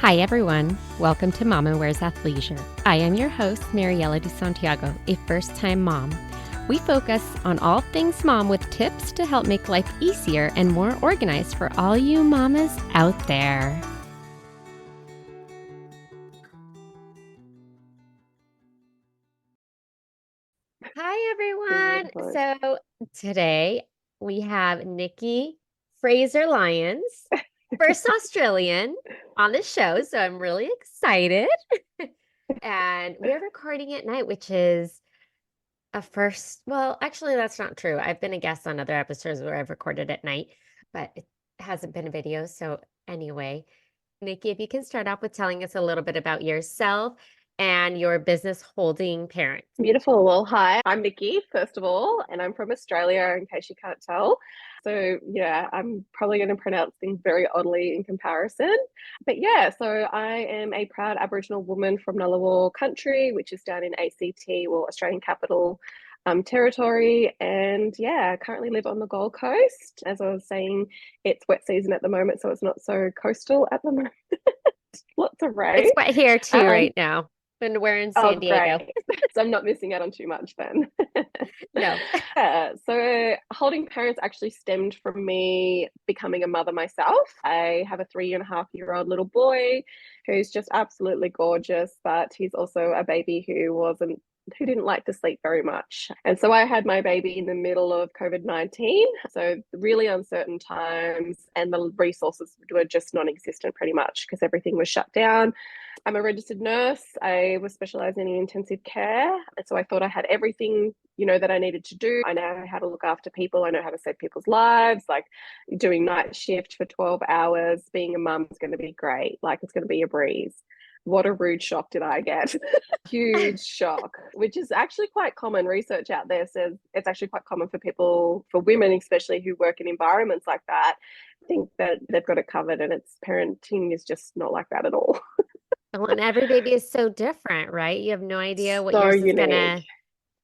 Hi, everyone. Welcome to Mama Wears Athleisure. I am your host, Mariela de Santiago, a first time mom. We focus on all things mom with tips to help make life easier and more organized for all you mamas out there. Hi, everyone. Beautiful. So today we have Nicki Fraser-Lyons, first Australian on the show. So I'm really excited. And we're recording at night, which is a first. Well, actually, that's not true. I've been a guest on other episodes where I've recorded at night, but it hasn't been a video. So, anyway, Nikki, if you can start off with telling us a little bit about yourself and your business holding parent. Beautiful. Well, hi, I'm Nikki, first of all, and I'm from Australia, in case you can't tell. So, yeah, I'm probably going to pronounce things very oddly in comparison. But yeah, so I am a proud Aboriginal woman from Ngunnawal country, which is down in ACT, or Australian Capital Territory. And yeah, I currently live on the Gold Coast. As I was saying, it's wet season at the moment, so it's not so coastal at the moment. Lots of rain. It's wet here too Um, right now, and we're in Oh, San Diego. great. So I'm not missing out on too much then. No. So holding parents actually stemmed from me becoming a mother myself. I have a 3.5-year-old little boy who's just absolutely gorgeous, but he's also a baby who didn't like to sleep very much. And so I had my baby in the middle of COVID-19. So really uncertain times, and the resources were just non-existent pretty much because everything was shut down. I'm a registered nurse. I was specializing in intensive care. And so I thought I had everything, that I needed to do. I know how to look after people. I know how to save people's lives. Like doing night shift for 12 hours, being a mum is going to be great. Like it's going to be a breeze. What a rude shock did I get? Huge shock, which is actually quite common. Research out there says it's actually quite common for people, for women especially, who work in environments like that, think that they've got it covered, and it's parenting is just not like that at all. Well, and every baby is so different, right? You have no idea what So yours is unique. gonna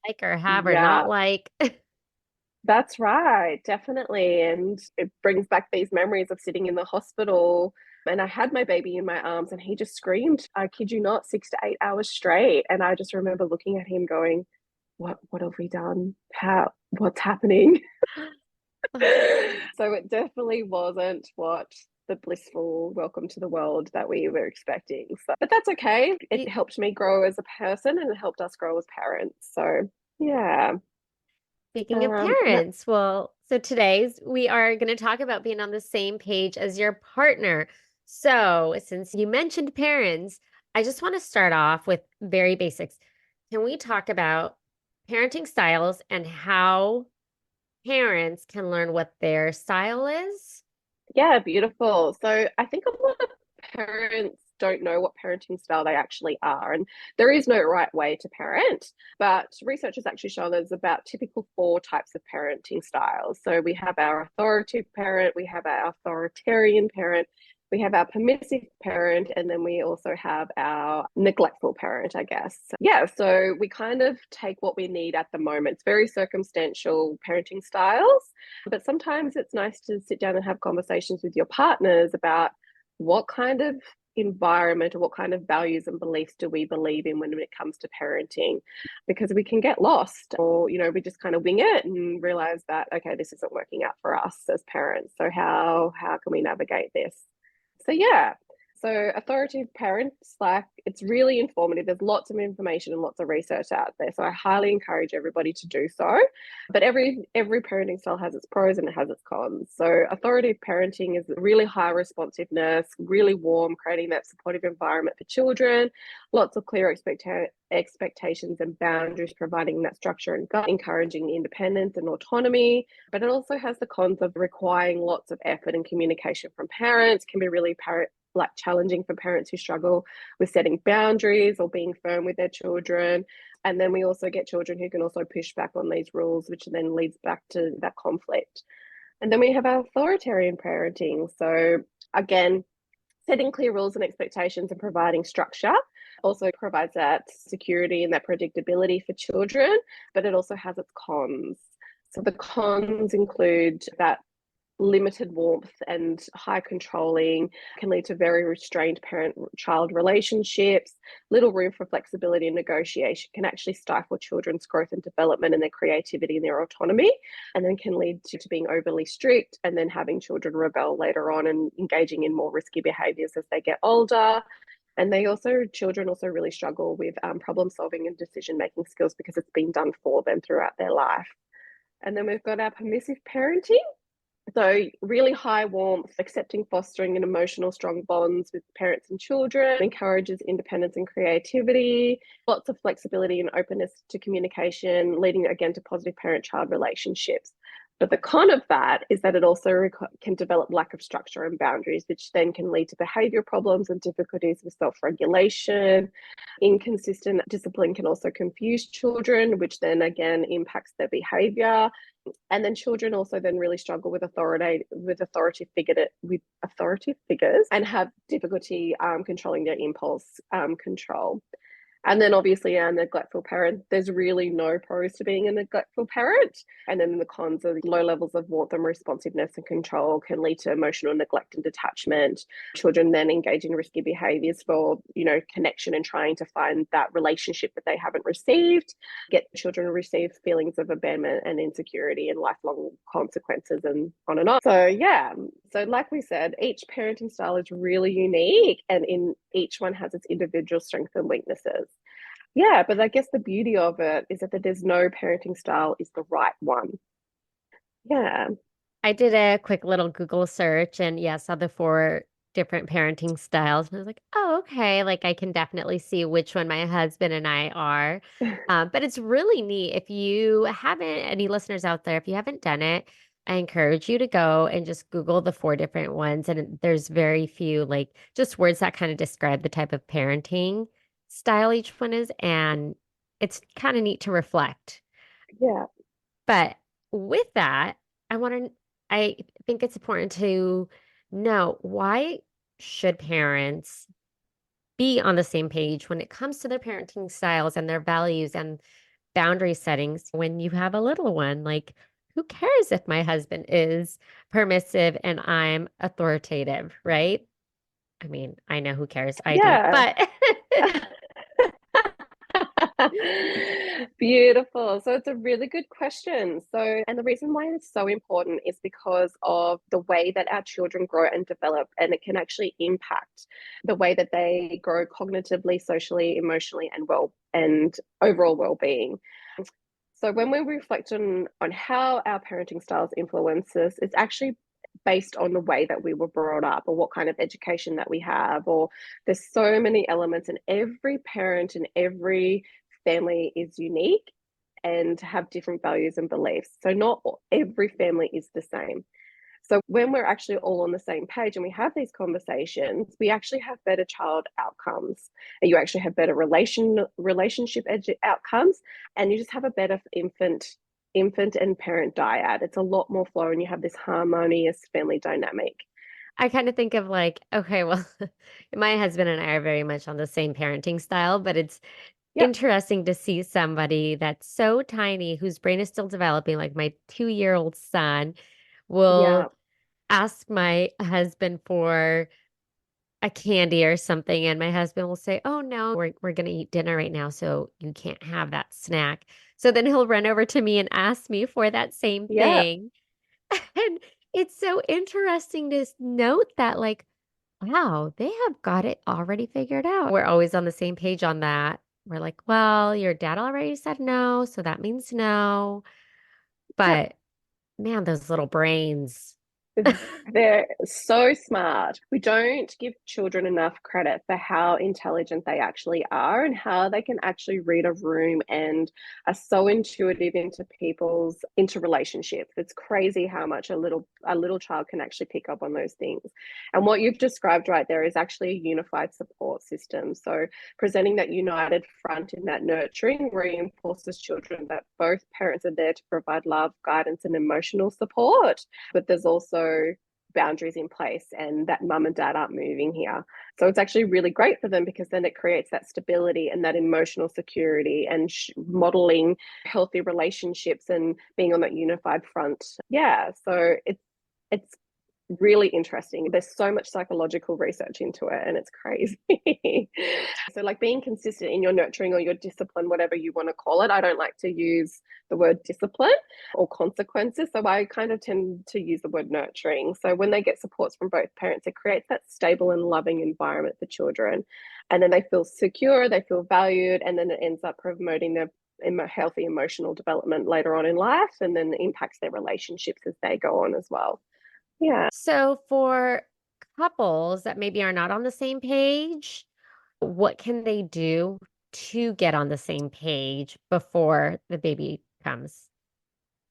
like or have or not Yeah, like. that's right, definitely. And it brings back these memories of sitting in the hospital. And I had my baby in my arms and he just screamed, I kid you not, 6 to 8 hours straight. And I just remember looking at him going, what have we done? What's happening? So it definitely wasn't what the blissful welcome to the world that we were expecting. So, but that's okay. It helped me grow as a person and it helped us grow as parents. So yeah. Speaking of That, parents, well, so today's we are going to talk about being on the same page as your partner. So, since you mentioned parents, I just want to start off with very basics. Can we talk about parenting styles and how parents can learn what their style is? yeah, beautiful. So I think a lot of parents don't know what parenting style they actually are. And there is no right way to parent, but research has actually shown there's about typical 4 types of parenting styles. So we have our authoritative parent, we have our authoritarian parent, we have our permissive parent, and then we also have our neglectful parent, I guess. Yeah, so we kind of take what we need at the moment. It's very circumstantial parenting styles, but sometimes it's nice to sit down and have conversations with your partners about what kind of environment or what kind of values and beliefs do we believe in when it comes to parenting, because we can get lost, or we just kind of wing it and realize that, okay, this isn't working out for us as parents, so how can we navigate this? So yeah, so authoritative parents, like, it's really informative. There's lots of information and lots of research out there, so I highly encourage everybody to do so. But every parenting style has its pros and it has its cons. So authoritative parenting is really high responsiveness, really warm, creating that supportive environment for children, lots of clear expectations and boundaries, providing that structure and encouraging independence and autonomy. But it also has the cons of requiring lots of effort and communication from parents. Can be really like challenging for parents who struggle with setting boundaries or being firm with their children. And then we also get children who can also push back on these rules, which then leads back to that conflict. And then we have our authoritarian parenting. So again, setting clear rules and expectations and providing structure also provides that security and that predictability for children, but it also has its cons. So the cons include that limited warmth and high controlling, can lead to very restrained parent child relationships. Little room for flexibility and negotiation can actually stifle children's growth and development and their creativity and their autonomy, and then can lead to being overly strict and then having children rebel later on and engaging in more risky behaviors as they get older. And children also really struggle with problem solving and decision making skills because it's been done for them throughout their life. And then we've got our permissive parenting. So, really high warmth, accepting, fostering, and emotional strong bonds with parents and children, encourages independence and creativity, lots of flexibility and openness to communication, leading again to positive parent child relationships. But the con of that is that it also can develop lack of structure and boundaries, which then can lead to behavior problems and difficulties with self regulation. Inconsistent discipline can also confuse children, which then again impacts their behavior. And then children also then really struggle with authority figures and have difficulty controlling their impulse control. And then obviously a neglectful parent, there's really no pros to being a neglectful parent. And then the cons are low levels of warmth and responsiveness and control can lead to emotional neglect and detachment. Children then engage in risky behaviors for, connection and trying to find that relationship that they haven't received. Get children receive feelings of abandonment and insecurity and lifelong consequences and on and on. So yeah, so like we said, each parenting style is really unique and in each one has its individual strengths and weaknesses. Yeah, but I guess the beauty of it is that there's no parenting style is the right one. Yeah. I did a quick little Google search and yeah, saw the four different parenting styles. And I was like, oh, okay. Like I can definitely see which one my husband and I are. But it's really neat. If you haven't, any listeners out there, if you haven't done it, I encourage you to go and just Google the four different ones. And there's very few, like just words that kind of describe the type of parenting style each one is. And it's kind of neat to reflect. Yeah. But with that, I think it's important to know why should parents be on the same page when it comes to their parenting styles and their values and boundary settings when you have a little one? Like, who cares if my husband is permissive and I'm authoritative, right? I mean, I know who cares. I do, Yeah. but Beautiful. So it's a really good question. So, and the reason why it's so important is because of the way that our children grow and develop, and it can actually impact the way that they grow cognitively, socially, emotionally, and overall well-being. So when we reflect on how our parenting styles influence us, it's actually based on the way that we were brought up or what kind of education that we have, or there's so many elements, and every parent and every family is unique and have different values and beliefs. So not every family is the same. So when we're actually all on the same page and we have these conversations, we actually have better child outcomes. And you actually have better relationship outcomes, and you just have a better infant and parent dyad. It's a lot more flow, and you have this harmonious family dynamic. I kind of think of like, okay, well, my husband and I are very much on the same parenting style, but it's Yep. interesting to see somebody that's so tiny whose brain is still developing, like my 2-year-old son will Yeah. ask my husband for a candy or something, and my husband will say, "Oh no, we're gonna eat dinner right now, so you can't have that snack." So then he'll run over to me and ask me for that same Yeah. thing. And it's so interesting to note that, like, wow, they have got it already figured out. We're always on the same page on that. We're like, well, your dad already said no, so that means no. Yeah. But man, those little brains. They're so smart. We don't give children enough credit for how intelligent they actually are and how they can actually read a room and are so intuitive into relationships. It's crazy how much a little child can actually pick up on those things. And what you've described right there is actually a unified support system. So presenting that united front in that nurturing reinforces children that both parents are there to provide love, guidance, and emotional support, but there's also boundaries in place and that mum and dad aren't moving here. So it's actually really great for them because then it creates that stability and that emotional security and modeling healthy relationships and being on that unified front. Yeah, so It's really interesting. There's so much psychological research into it, and it's crazy. So, like being consistent in your nurturing or your discipline, whatever you want to call it. I don't like to use the word discipline or consequences. So, I kind of tend to use the word nurturing. So, when they get supports from both parents, it creates that stable and loving environment for children. And then they feel secure, they feel valued, and then it ends up promoting their healthy emotional development later on in life, and then impacts their relationships as they go on as well. Yeah. So for couples that maybe are not on the same page, what can they do to get on the same page before the baby comes?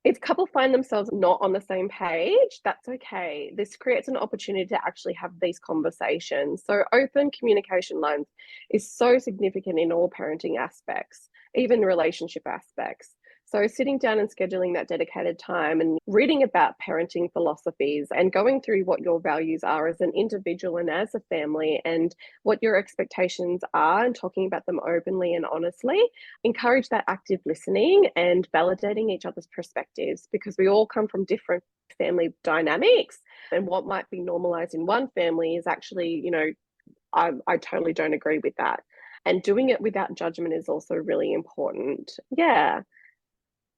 If couple find themselves not on the same page, that's okay. This creates an opportunity to actually have these conversations. So, open communication lines is so significant in all parenting aspects, even relationship aspects. So, sitting down and scheduling that dedicated time and reading about parenting philosophies and going through what your values are as an individual and as a family and what your expectations are and talking about them openly and honestly encourage that active listening and validating each other's perspectives because we all come from different family dynamics, and what might be normalized in one family is actually, I totally don't agree with that. And doing it without judgment is also really important. Yeah,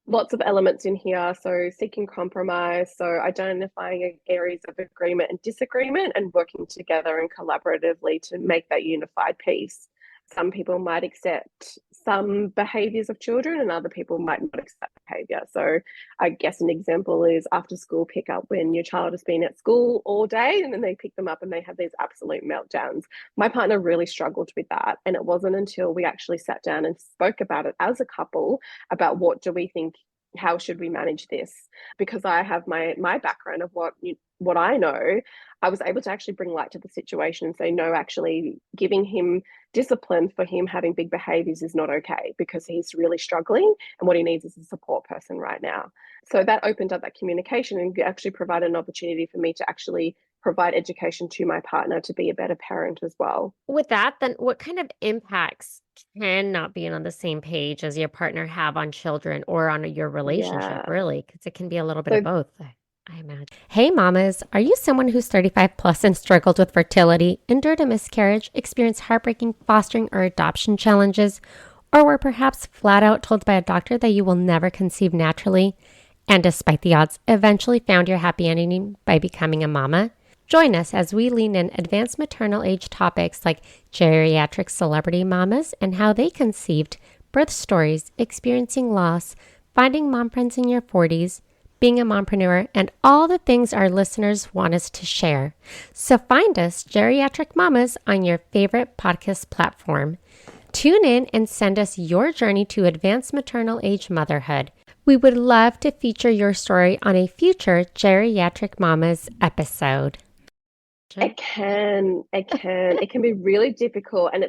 lots of elements in here. So seeking compromise, so identifying areas of agreement and disagreement and working together and collaboratively to make that unified piece. Some people might accept some behaviors of children and other people might not accept behavior. So I guess an example is after school pickup when your child has been at school all day and then they pick them up and they have these absolute meltdowns. My partner really struggled with that. And it wasn't until we actually sat down and spoke about it as a couple about what do we think, how should we manage this, because I have my background of what I know. I was able to actually bring light to the situation and say, no, actually giving him discipline for him having big behaviors is not okay because he's really struggling and what he needs is a support person right now. So that opened up that communication and actually provided an opportunity for me to actually provide education to my partner to be a better parent as well. With that, then what kind of impacts can not being on the same page as your partner have on children or on your relationship, Yeah. really? Because it can be a little bit of So both, I imagine. Hey, mamas, are you someone who's 35 plus and struggled with fertility, endured a miscarriage, experienced heartbreaking fostering or adoption challenges, or were perhaps flat out told by a doctor that you will never conceive naturally, and despite the odds, eventually found your happy ending by becoming a mama? Join us as we lean in advanced maternal age topics like geriatric celebrity mamas and how they conceived, birth stories, experiencing loss, finding mom friends in your 40s, being a mompreneur, and all the things our listeners want us to share. So find us, Geriatric Mamas, on your favorite podcast platform. Tune in and send us your journey to advanced maternal age motherhood. We would love to feature your story on a future Geriatric Mamas episode. it can be really difficult, and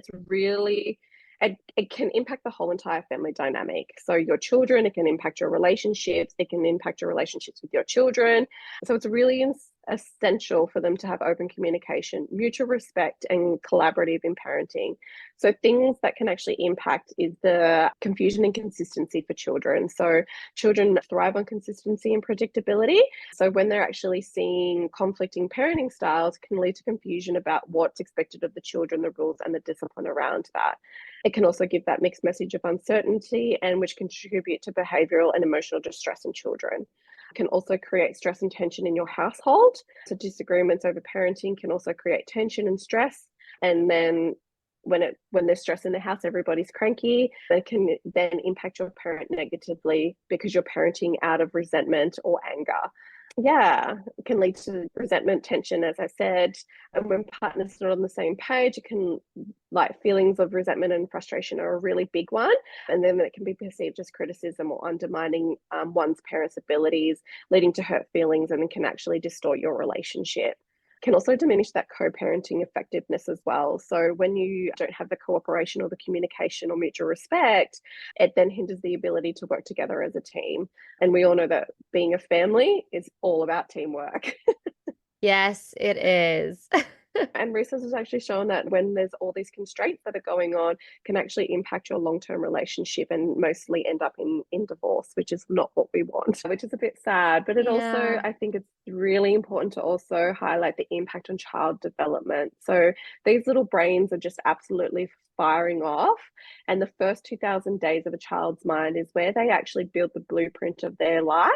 it can impact the whole entire family dynamic. So your children, it can impact your relationships, it can impact your relationships with your children. So it's really essential for them to have open communication, mutual respect, and collaborative in parenting. So things that can actually impact is the confusion and consistency for children. So children thrive on consistency and predictability. So when they're actually seeing conflicting parenting styles, it can lead to confusion about what's expected of the children, the rules and the discipline around that. It can also give that mixed message of uncertainty, and which can contribute to behavioral and emotional distress in children. It can also create stress and tension in your household. So disagreements over parenting can also create tension and stress. And then when there's stress in the house, everybody's cranky. It can then impact your parent negatively because you're parenting out of resentment or anger. Yeah, it can lead to resentment, tension, as I said. And when partners are not on the same page, it can, like, feelings of resentment and frustration are a really big one. And then it can be perceived as criticism or undermining one's parents' abilities, leading to hurt feelings, and it can actually distort your relationship. Can also diminish that co-parenting effectiveness as well. So when you don't have the cooperation or the communication or mutual respect, it then hinders the ability to work together as a team. And we all know that being a family is all about teamwork. Yes, it is. And research has actually shown that when there's all these constraints that are going on, can actually impact your long-term relationship and mostly end up in divorce, which is not what we want, which is a bit sad. But it also, Yeah. I think it's really important to also highlight the impact on child development. So these little brains are just absolutely firing off. And the first 2000 days of a child's mind is where they actually build the blueprint of their life,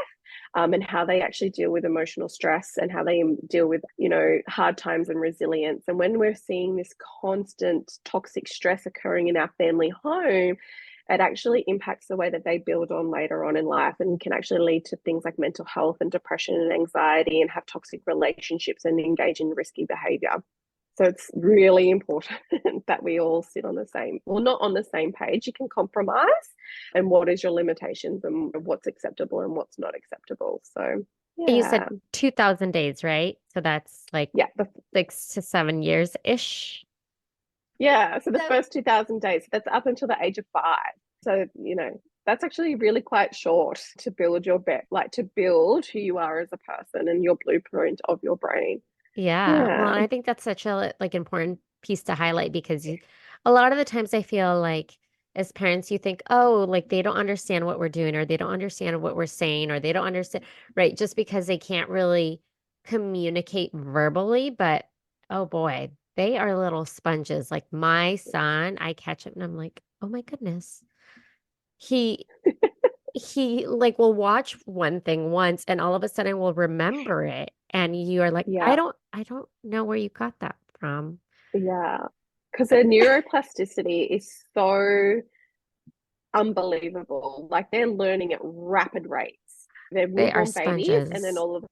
and how they actually deal with emotional stress and how they deal with, hard times and resilience. And when we're seeing this constant toxic stress occurring in our family home, it actually impacts the way that they build on later on in life and can actually lead to things like mental health and depression and anxiety and have toxic relationships and engage in risky behavior. So it's really important that we all sit on the same, well, not on the same page. You can compromise, and what is your limitations and what's acceptable and what's not acceptable. So And you said yeah, 2000 days, right? So that's like yeah, 6 to 7 years-ish. yeah. So the So first 2000 days, that's up until the age of 5. So that's actually really quite short to build like to build who you are as a person and your blueprint of your brain. yeah. Well, Yeah, I think that's such a like important piece to highlight because a lot of the times I feel like as parents you think, "Oh, like they don't understand what we're doing or they don't understand what we're saying or they don't understand," right? Just because they can't really communicate verbally, but oh boy, they are little sponges. Like my son, I catch him and I'm like, "Oh my goodness." He he like will watch one thing once and all of a sudden will remember it and you are like yeah. I don't know where you got that from. Yeah, because their neuroplasticity is so unbelievable. Like they're learning at rapid rates. They're They are newborn babies, and then sponges. all of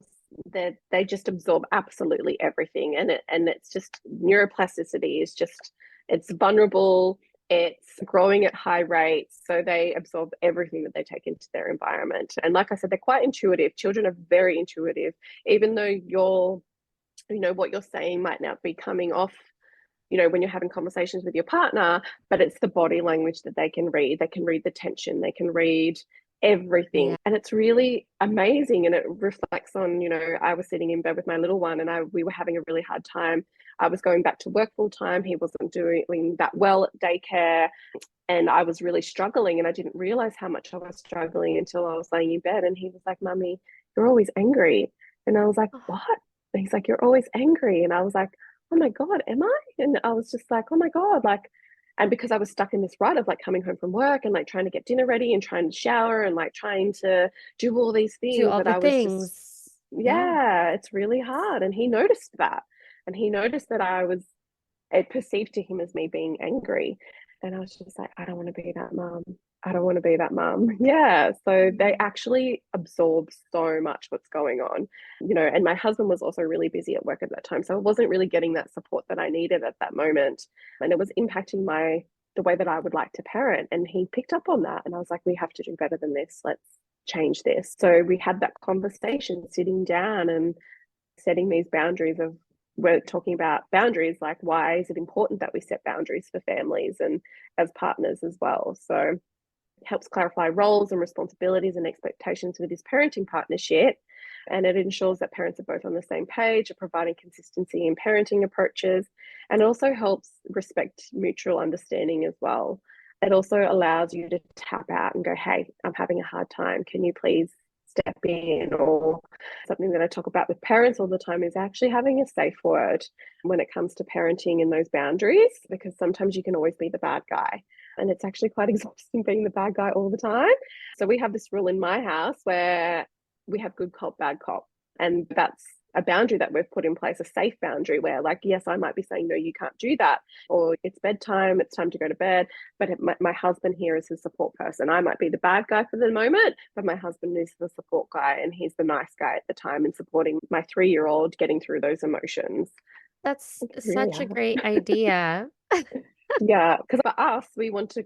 they just absorb absolutely everything, and it's just neuroplasticity is just it's vulnerable. It's growing at high rates, so they absorb everything that they take into their environment. And like I said, they're quite intuitive. Children are very intuitive, even though what you're saying might not be coming off, when you're having conversations with your partner, but it's the body language that they can read. They can read the tension, they can read everything. Yeah. And it's really amazing. And it reflects on, I was sitting in bed with my little one and we were having a really hard time. I was going back to work full time. He wasn't doing that well at daycare. And I was really struggling. And I didn't realize how much I was struggling until I was laying in bed. And he was like, Mummy, you're always angry. And I was like, Oh, what? And he's like, you're always angry. And I was like, oh my God, am I? And I was just like, oh my God, like, and because I was stuck in this rut of like coming home from work and like trying to get dinner ready and trying to shower and like trying to do all these do things all that the I was just, things. Yeah. yeah, it's really hard. And he noticed that. And he noticed that it perceived to him as me being angry. And I was just like, I don't want to be that mum. I don't want to be that mum. Yeah. So they Mhm. actually absorb so much what's going on, and my husband was also really busy at work at that time. So I wasn't really getting that support that I needed at that moment. And it was impacting the way that I would like to parent. And he picked up on that. And I was like, we have to do better than this. Let's change this. So we had that conversation sitting down and setting these boundaries of we're talking about boundaries, like why is it important that we set boundaries for families and as partners as well. So it helps clarify roles and responsibilities and expectations with this parenting partnership, and it ensures that parents are both on the same page, are providing consistency in parenting approaches, and it also helps respect mutual understanding as well. It also allows you to tap out and go, hey, I'm having a hard time, can you please step in? Or something that I talk about with parents all the time is actually having a safe word when it comes to parenting and those boundaries, because sometimes you can always be the bad guy. And it's actually quite exhausting being the bad guy all the time. So we have this rule in my house where we have good cop, bad cop. And that's a boundary that we've put in place, a safe boundary where, like, yes, I might be saying, no, you can't do that. Or it's bedtime, it's time to go to bed. But my husband here is the support person. I might be the bad guy for the moment, but my husband is the support guy and he's the nice guy at the time and supporting my 3-year-old getting through those emotions. That's It's really such a hard. great idea. Yeah, because for us, we want to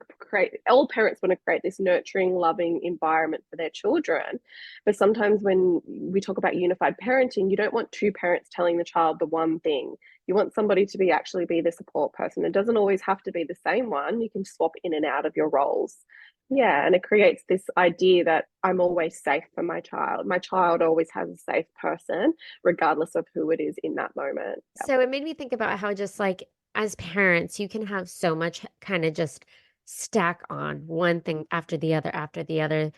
all parents want to create this nurturing, loving environment for their children. But sometimes when we talk about unified parenting, you don't want two parents telling the child the one thing. You want somebody to actually be the support person. It doesn't always have to be the same one. You can swap in and out of your roles. Yeah, and it creates this idea that I'm always safe for my child. My child always has a safe person, regardless of who it is in that moment. So it made me think about how just like as parents, you can have so much kind of just stack on one thing after the other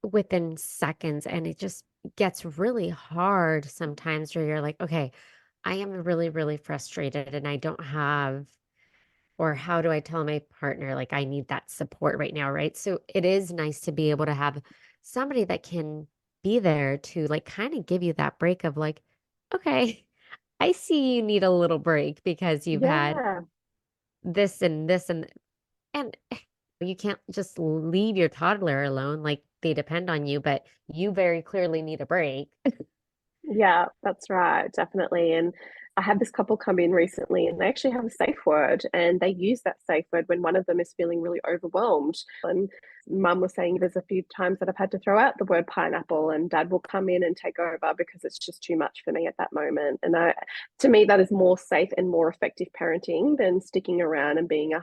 within seconds. And it just gets really hard sometimes where you're like, okay, I am really, really frustrated and I don't have, or how do I tell my partner, like, I need that support right now, right? So it is nice to be able to have somebody that can be there to like kind of give you that break of like, okay, I see you need a little break because you've had Yeah, this and this and you can't just leave your toddler alone. Like they depend on you, but you very clearly need a break. yeah, that's right, definitely. And I had this couple come in recently and they actually have a safe word and they use that safe word when one of them is feeling really overwhelmed. And mum was saying there's a few times that I've had to throw out the word pineapple and dad will come in and take over because it's just too much for me at that moment. And to me, that is more safe and more effective parenting than sticking around and being a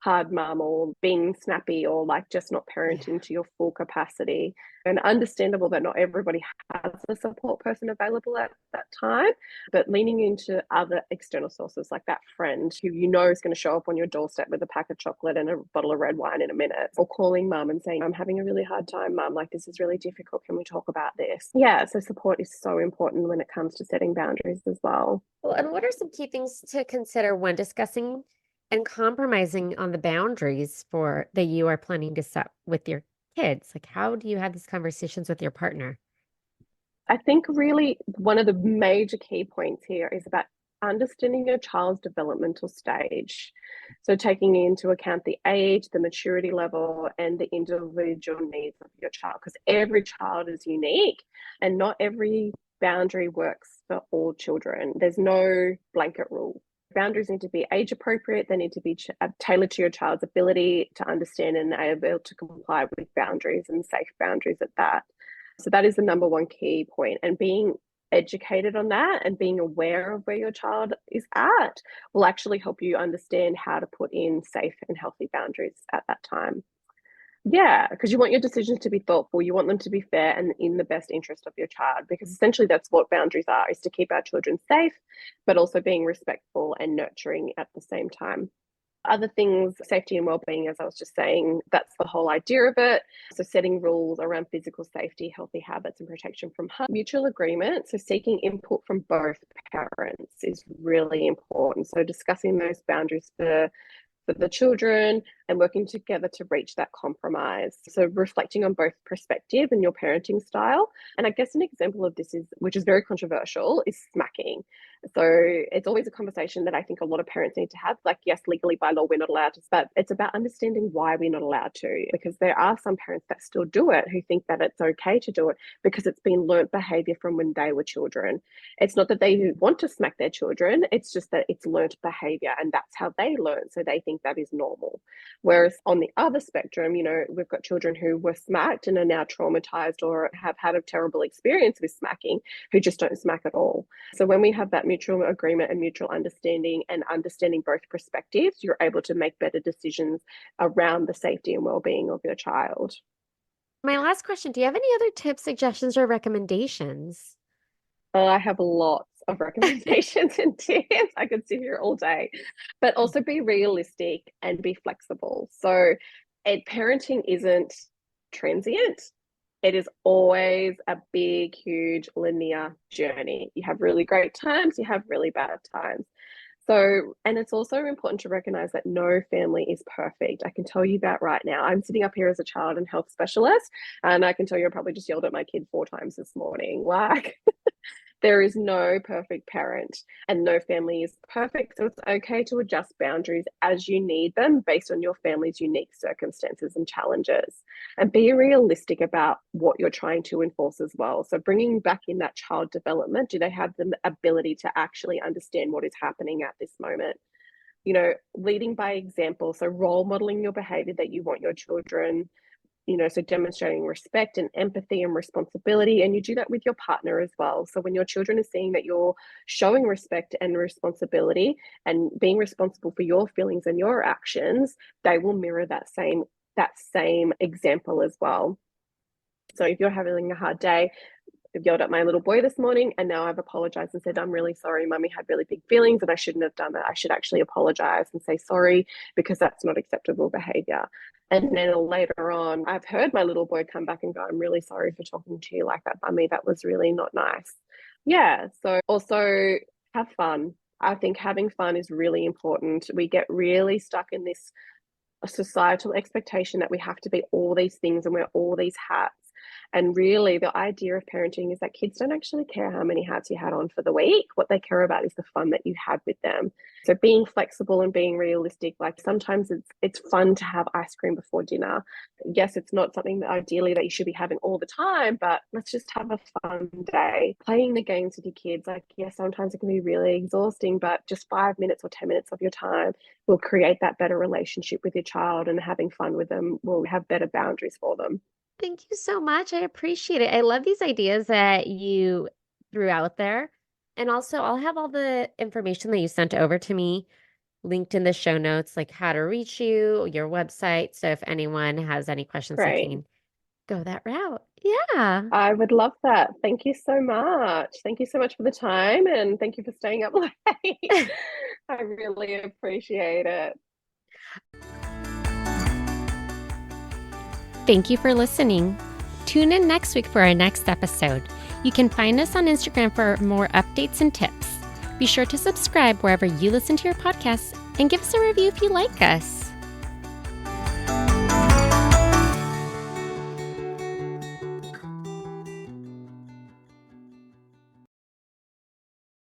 hard mum or being snappy or like just not Yeah. parenting to your full capacity. And understandable that not everybody has a support person available at that time, but leaning into other external sources like that friend who you know is going to show up on your doorstep with a pack of chocolate and a bottle of red wine in a minute, or calling mum and saying, I'm having a really hard time, mum, like this is really difficult. Can we talk about this? Yeah, so support is so important when it comes to setting boundaries as well. Well, and what are some key things to consider when discussing and compromising on the boundaries for that you are planning to set with your kids? Like, how do you have these conversations with your partner? I think really one of the major key points here is about understanding your child's developmental stage. So, taking into account the age, the maturity level, and the individual needs of your child, because every child is unique and not every boundary works for all children. There's no blanket rule. Boundaries need to be age appropriate, they need to be tailored to your child's ability to understand and able to comply with boundaries and safe boundaries at that. So that is the number one key point. And being educated on that and being aware of where your child is at will actually help you understand how to put in safe and healthy boundaries at that time. Yeah, because you want your decisions to be thoughtful. You want them to be fair and in the best interest of your child, because essentially that's what boundaries are, is to keep our children safe, but also being respectful and nurturing at the same time. Other things, safety and well-being, as I was just saying, that's the whole idea of it. So setting rules around physical safety, healthy habits, and protection from harm. Mutual agreement, so seeking input from both parents is really important. So discussing those boundaries for the children and working together to reach that compromise. So reflecting on both perspective and your parenting style. And I guess an example of this is, which is very controversial, is smacking. So it's always a conversation that I think a lot of parents need to have. Like, yes, legally by law, we're not allowed to, but it's about understanding why we're not allowed to, because there are some parents that still do it who think that it's okay to do it because it's been learnt behavior from when they were children. It's not that they want to smack their children, it's just that it's learnt behavior and that's how they learn. So they think that is normal. Whereas on the other spectrum, you know, we've got children who were smacked and are now traumatized or have had a terrible experience with smacking who just don't smack at all. So when we have that mutual agreement and mutual understanding and understanding both perspectives, you're able to make better decisions around the safety and well-being of your child. My last question, do you have any other tips, suggestions, or recommendations? I have lots of recommendations and tips. I could sit here all day, but also be realistic and be flexible. So, parenting isn't transient. It is always a big, huge linear journey. You have really great times, you have really bad times. So, and it's also important to recognize that no family is perfect. I can tell you that right now. I'm sitting up here as a child and health specialist, and I can tell you I probably just yelled at my kid 4 times this morning. Like, there is no perfect parent and no family is perfect. So it's okay to adjust boundaries as you need them based on your family's unique circumstances and challenges. And be realistic about what you're trying to enforce as well. So bringing back in that child development, do they have the ability to actually understand what is happening at this moment? You know, leading by example. So role modeling your behavior that you want your children, you know, so demonstrating respect and empathy and responsibility. And you do that with your partner as well. So when your children are seeing that you're showing respect and responsibility and being responsible for your feelings and your actions, they will mirror that that same example as well. So if you're having a hard day, I've yelled at my little boy this morning, and now I've apologized and said, I'm really sorry. Mummy had really big feelings and I shouldn't have done that. I should actually apologize and say sorry, because that's not acceptable behavior. And then later on, I've heard my little boy come back and go, I'm really sorry for talking to you like that, Mummy. That was really not nice. Yeah. So also have fun. I think having fun is really important. We get really stuck in this societal expectation that we have to be all these things and wear all these hats. And really, the idea of parenting is that kids don't actually care how many hats you had on for the week. What they care about is the fun that you had with them. So being flexible and being realistic, like sometimes it's fun to have ice cream before dinner. Yes, it's not something that ideally that you should be having all the time, but let's just have a fun day. Playing the games with your kids, like, yes, sometimes it can be really exhausting, but just 5 minutes or 10 minutes of your time will create that better relationship with your child, and having fun with them will have better boundaries for them. Thank you so much. I appreciate it. I love these ideas that you threw out there. And also, I'll have all the information that you sent over to me linked in the show notes, like how to reach you, your website. So if anyone has any questions, they Great. can go that route. Yeah. I would love that. Thank you so much. Thank you so much for the time, and thank you for staying up late. I really appreciate it. Thank you for listening. Tune in next week for our next episode. You can find us on Instagram for more updates and tips. Be sure to subscribe wherever you listen to your podcasts and give us a review if you like us.